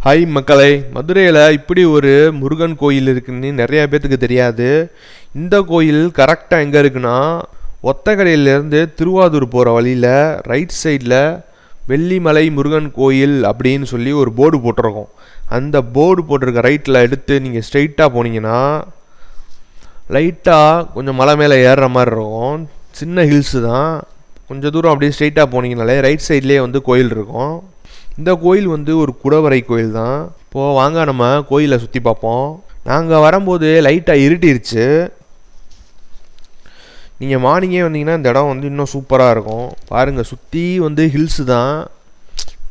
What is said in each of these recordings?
Hi மக்களே, மதுரையில் இப்படி ஒரு முருகன் கோயில் இருக்குன்னு நிறையா பேர்த்துக்கு தெரியாது. இந்த கோயில் கரெக்டாக எங்கே இருக்குன்னா, ஒத்தக்கடையிலேருந்து திருவாரூர் போகிற வழியில் ரைட் சைடில் வெள்ளிமலை முருகன் கோயில் அப்படின்னு சொல்லி ஒரு போர்டு போட்டிருக்கோம். அந்த போர்டு போட்டிருக்க ரைட்டில் எடுத்து நீங்கள் ஸ்ட்ரெயிட்டாக போனீங்கன்னா லைட்டாக கொஞ்சம் மலை மேலே ஏறுற மாதிரி இருக்கும். சின்ன ஹில்ஸு தான். கொஞ்சம் தூரம் அப்படியே ஸ்ட்ரெயிட்டாக போனீங்கனாலே ரைட் சைட்லேயே வந்து கோயில் இருக்கும். இந்த கோயில் வந்து ஒரு குடவரை கோயில் தான். இப்போது வாங்க நம்ம கோயிலை சுற்றி பார்ப்போம். நாங்கள் வரும்போது லைட்டாக இருட்டிருச்சு. நீங்கள் மார்னிங்கே வந்தீங்கன்னா இந்த இடம் வந்து இன்னும் சூப்பராக இருக்கும். பாருங்கள், சுற்றி வந்து ஹில்ஸு தான்.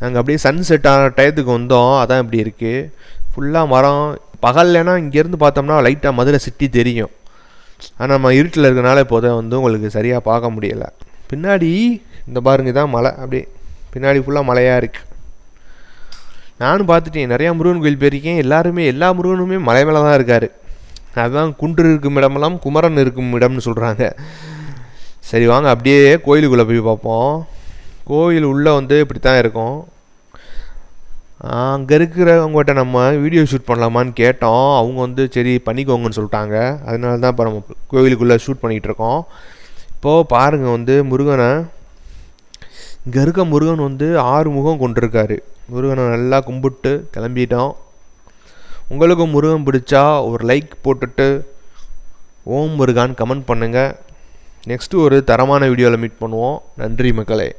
நாங்கள் அப்படியே சன் செட் ஆன டயத்துக்கு வந்தோம், அதான் இப்படி இருக்குது. ஃபுல்லாக மரம். பகல்லைனா இங்கேருந்து பார்த்தோம்னா லைட்டாக மதுரை சிட்டி தெரியும். ஆனால் நம்ம இருட்டில் இருக்கனால இப்போதை வந்து உங்களுக்கு சரியாக பார்க்க முடியலை. பின்னாடி இந்த பாருங்க, தான் மலை. அப்படியே பின்னாடி ஃபுல்லாக மலையாக இருக்குது. நானும் பார்த்துட்டேன், நிறையா முருகன் கோயில் போயிருக்கேன். எல்லா முருகனுமே மலை மேலே தான் இருக்கார். அதுதான் குன்று இருக்கும் இடமெல்லாம் குமரன் இருக்கும் இடம்னு சொல்கிறாங்க. சரி வாங்க அப்படியே கோயிலுக்குள்ளே போய் பார்ப்போம். கோயில் உள்ளே வந்து இப்படி தான் இருக்கும். அங்கே இருக்கிறவங்ககிட்ட நம்ம வீடியோ ஷூட் பண்ணலாமான்னு கேட்டோம். அவங்க வந்து சரி பண்ணிக்கோங்கன்னு சொல்லிட்டாங்க. அதனால தான் இப்போ நம்ம கோயிலுக்குள்ளே ஷூட் பண்ணிகிட்டு இருக்கோம். இப்போது பாருங்கள், வந்து முருகனை, இங்கே இருக்க முருகன் வந்து 6 முகம் கொண்டிருக்காரு. முருகனை நல்லா கும்பிட்டு கிளம்பிட்டோம். உங்களுக்கும் முருகன் பிடிச்சா ஒரு லைக் போட்டுட்டு ஓம் முருகான்னு கமெண்ட் பண்ணுங்கள். நெக்ஸ்ட்டு ஒரு தரமான வீடியோவில் மீட் பண்ணுவோம். நன்றி மக்களே.